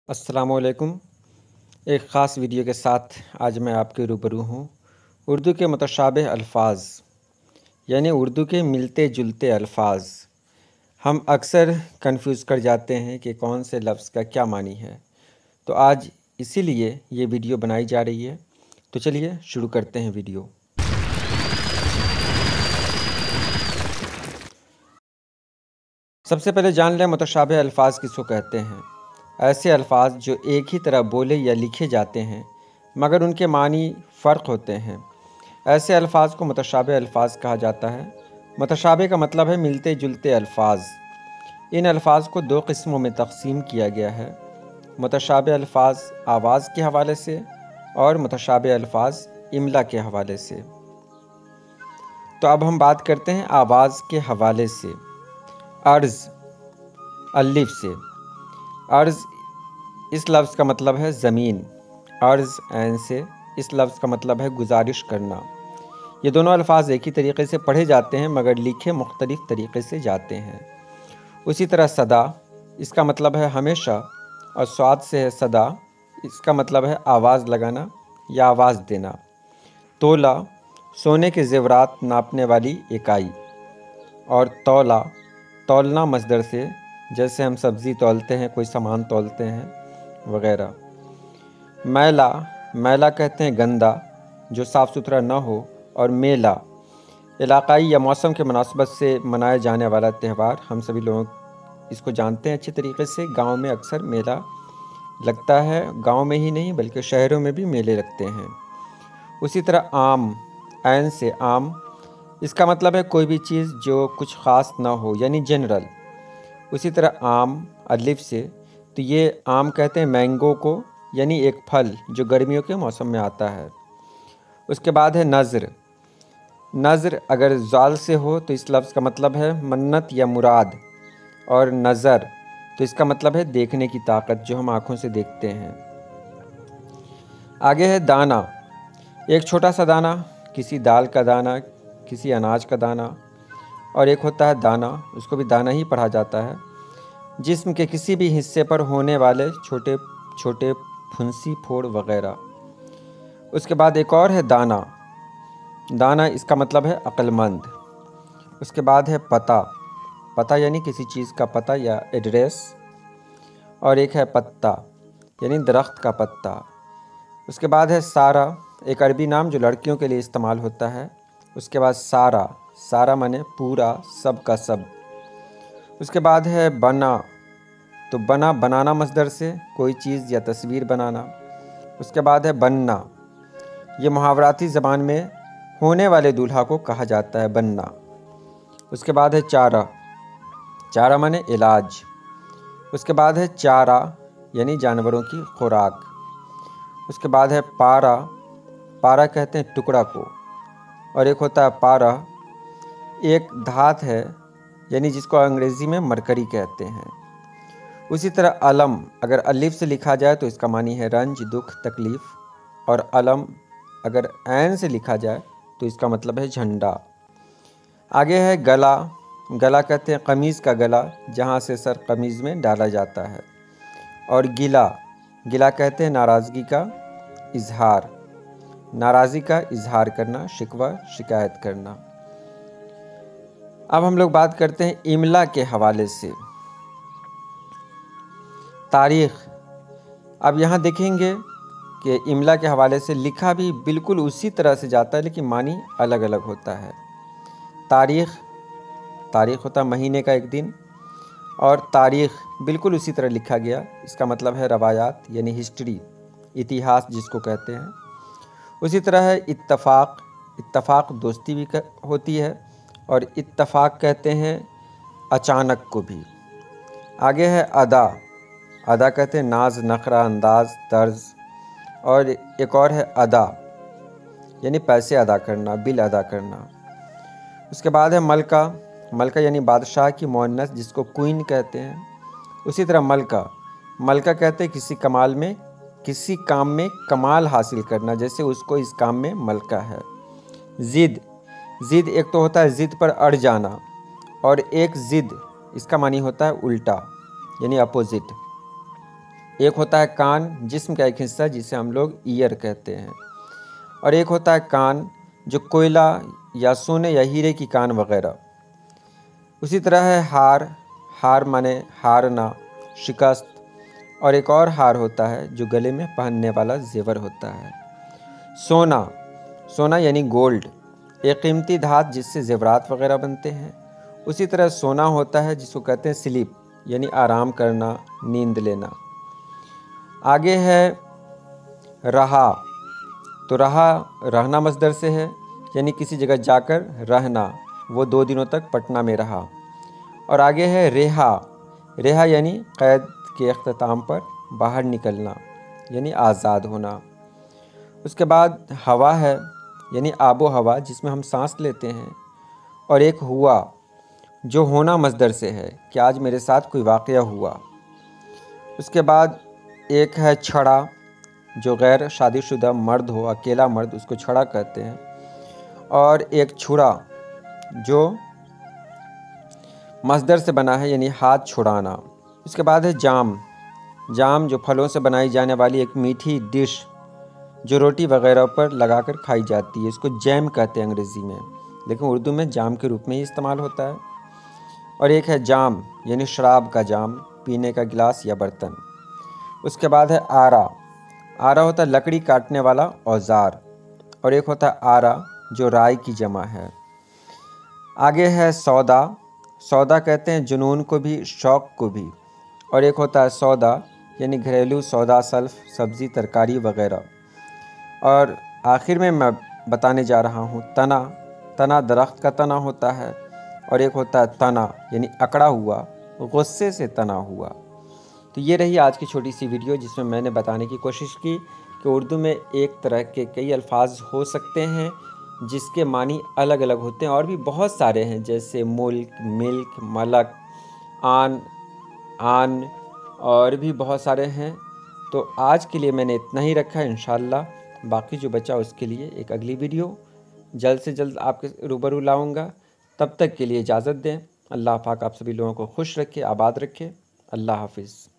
अस्सलामुअलैकुम। एक ख़ास वीडियो के साथ आज मैं आपके रूबरू हूँ। उर्दू के मुतशाबिह अल्फ़ाज़ यानी उर्दू के मिलते जुलते अल्फ़ाज़ हम अक्सर कंफ्यूज कर जाते हैं कि कौन से लफ्ज़ का क्या मानी है। तो आज इसीलिए ये वीडियो बनाई जा रही है। तो चलिए शुरू करते हैं वीडियो। सबसे पहले जान लें मुतशाबिह अल्फ़ाज़ किसको कहते हैं। ऐसे अल्फ़ाज़ जो एक ही तरह बोले या लिखे जाते हैं मगर उनके मानी फ़र्क होते हैं, ऐसे अल्फ़ाज़ को मुतशाबिह अल्फ़ाज़ कहा जाता है। मुतशाबिह का मतलब है मिलते जुलते अल्फ़ाज़। इन अल्फ़ाज़ को दो किस्मों में तक़सीम किया गया है, मुतशाबिह अल्फ़ाज़ आवाज़ के हवाले से और मुतशाबिह अल्फ़ाज़ इमला के हवाले से। तो अब हम बात करते हैं आवाज़ के हवाले से। अर्ज़ अलिफ से। अर्ज़ इस लफ्ज़ का मतलब है ज़मीन। अर्ज़ ऐन से इस लफ्ज़ का मतलब है गुजारिश करना। ये दोनों अल्फ़ाज़ एक ही तरीक़े से पढ़े जाते हैं मगर लिखे मुख्तलिफ़ तरीक़े से जाते हैं। उसी तरह सदा इसका मतलब है हमेशा और स्वाद से है सदा, इसका मतलब है आवाज़ लगाना या आवाज़ देना। तोला सोने के ज़ेवरात नापने वाली इकाई और तौला तौलना मस्दर से, जैसे हम सब्ज़ी तौलते हैं, कोई सामान तौलते हैं वग़ैरह। मैला मैला कहते हैं गंदा जो साफ़ सुथरा न हो। और मेला इलाक़ाई या मौसम के मुनासबत से मनाया जाने वाला त्यौहार। हम सभी लोग इसको जानते हैं अच्छी तरीक़े से। गांव में अक्सर मेला लगता है, गांव में ही नहीं बल्कि शहरों में भी मेले लगते हैं। उसी तरह आम ऐन से आम, इसका मतलब है कोई भी चीज़ जो कुछ ख़ास ना हो यानी जनरल। उसी तरह आम अलिफ से, तो ये आम कहते हैं मैंगो को यानी एक फल जो गर्मियों के मौसम में आता है। उसके बाद है नज़र। नज़र अगर ज़ाल से हो तो इस लफ्ज़ का मतलब है मन्नत या मुराद। और नज़र तो इसका मतलब है देखने की ताकत, जो हम आँखों से देखते हैं। आगे है दाना। एक छोटा सा दाना, किसी दाल का दाना, किसी अनाज का दाना। और एक होता है दाना, उसको भी दाना ही पढ़ा जाता है, जिस्म के किसी भी हिस्से पर होने वाले छोटे छोटे फुंसी फोड़ वग़ैरह। उसके बाद एक और है दाना। दाना इसका मतलब है अक्लमंद। उसके बाद है पता। पता यानी किसी चीज़ का पता या एड्रेस। और एक है पत्ता यानी दरख्त का पत्ता। उसके बाद है सारा, एक अरबी नाम जो लड़कियों के लिए इस्तेमाल होता है। उसके बाद सारा, सारा माने पूरा, सब का सब। उसके बाद है बना, तो बना बनाना मस्दर से, कोई चीज़ या तस्वीर बनाना। उसके बाद है बनना, ये मुहावराती ज़बान में होने वाले दूल्हा को कहा जाता है बनना। उसके बाद है चारा, चारा माने इलाज। उसके बाद है चारा यानी जानवरों की खुराक। उसके बाद है पारा, पारा कहते हैं टुकड़ा को। और एक होता है पारा, एक धात है यानी जिसको अंग्रेज़ी में मरकरी कहते हैं। उसी तरह अलम अगर अलिफ से लिखा जाए तो इसका मानी है रंज, दुख, तकलीफ़। और अलम अगर ऐन से लिखा जाए तो इसका मतलब है झंडा। आगे है गला। गला कहते हैं कमीज़ का गला, जहाँ से सर कमीज़ में डाला जाता है। और गिला, गिला कहते हैं नाराज़गी का इजहार, नाराज़गी का इजहार करना, शिकवा शिकायत करना। अब हम लोग बात करते हैं इमला के हवाले से। तारीख़, अब यहाँ देखेंगे कि इमला के हवाले से लिखा भी बिल्कुल उसी तरह से जाता है लेकिन मानी अलग अलग होता है। तारीख़, तारीख़ होता है महीने का एक दिन। और तारीख़ बिल्कुल उसी तरह लिखा गया, इसका मतलब है रवायात यानी हिस्ट्री, इतिहास जिसको कहते हैं। उसी तरह है इत्तफ़ाक़, इत्तफ़ाक़ दोस्ती भी होती है। और इत्तफ़ाक़ कहते हैं अचानक को भी। आगे है अदा, अदा कहते हैं नाज, नखरा, अंदाज, तर्ज। और एक और है अदा यानी पैसे अदा करना, बिल अदा करना। उसके बाद है मलका, मलका यानी बादशाह की मुअन्नस जिसको क्वीन कहते हैं। उसी तरह मलका, मलका कहते हैं किसी काम में कमाल हासिल करना, जैसे उसको इस काम में मलका है। ज़िद, ज़िद एक तो होता है ज़िद पर अड़ जाना, और एक ज़िद इसका मानी होता है उल्टा यानी अपोजिट। एक होता है कान, जिस्म का एक हिस्सा जिसे हम लोग ईयर कहते हैं। और एक होता है कान जो कोयला या सोने या हीरे की कान वगैरह। उसी तरह है हार, हार माने हारना, शिकस्त। और एक और हार होता है जो गले में पहनने वाला जेवर होता है। सोना, सोना यानी गोल्ड, एक कीमती धात जिससे जेवरात वगैरह बनते हैं। उसी तरह सोना होता है जिसको कहते हैं स्लीप, यानी आराम करना, नींद लेना। आगे है रहा, तो रहा रहना मस्दर से है, यानी किसी जगह जाकर रहना, वो 2 दिनों तक पटना में रहा। और आगे है रेहा, रेहा यानी कैद के अख्ताम पर बाहर निकलना, यानी आज़ाद होना। उसके बाद हवा है, यानी आबो हवा जिसमें हम सांस लेते हैं। और एक हुआ, जो होना मस्दर से है कि आज मेरे साथ कोई वाक़या हुआ। उसके बाद एक है छड़ा, जो गैर शादीशुदा मर्द हो, अकेला मर्द, उसको छड़ा कहते हैं। और एक छुड़ा जो मस्दर से बना है, यानी हाथ छुड़ाना। उसके बाद है जाम, जाम जो फलों से बनाई जाने वाली एक मीठी डिश जो रोटी वगैरह पर लगाकर खाई जाती है। इसको जैम कहते हैं अंग्रेज़ी में, लेकिन उर्दू में जाम के रूप में ही इस्तेमाल होता है। और एक है जाम, यानी शराब का जाम, पीने का गिलास या बर्तन। उसके बाद है आरा, आरा होता है लकड़ी काटने वाला औजार। और एक होता है आरा जो राय की जमा है। आगे है सौदा, सौदा कहते हैं जुनून को भी, शौक़ को भी। और एक होता है सौदा, यानी घरेलू सौदा, सल्फ, सब्ज़ी, तरकारी वगैरह। और आखिर में मैं बताने जा रहा हूँ तना, तना दरख्त का तना होता है। और एक होता है तना, यानी अकड़ा हुआ, गुस्से से तना हुआ। तो ये रही आज की छोटी सी वीडियो जिसमें मैंने बताने की कोशिश की कि उर्दू में एक तरह के कई अल्फाज हो सकते हैं जिसके मानी अलग अलग होते हैं। और भी बहुत सारे हैं, जैसे मुल्क, मिल्क, मलक, आन, आन, और भी बहुत सारे हैं। तो आज के लिए मैंने इतना ही रखा है। इंशाअल्लाह बाकी जो बचा उसके लिए एक अगली वीडियो जल्द से जल्द आपके रूबरू लाऊंगा। तब तक के लिए इजाज़त दें। अल्लाह पाक आप सभी लोगों को खुश रखे, आबाद रखे। अल्लाह हाफिज़।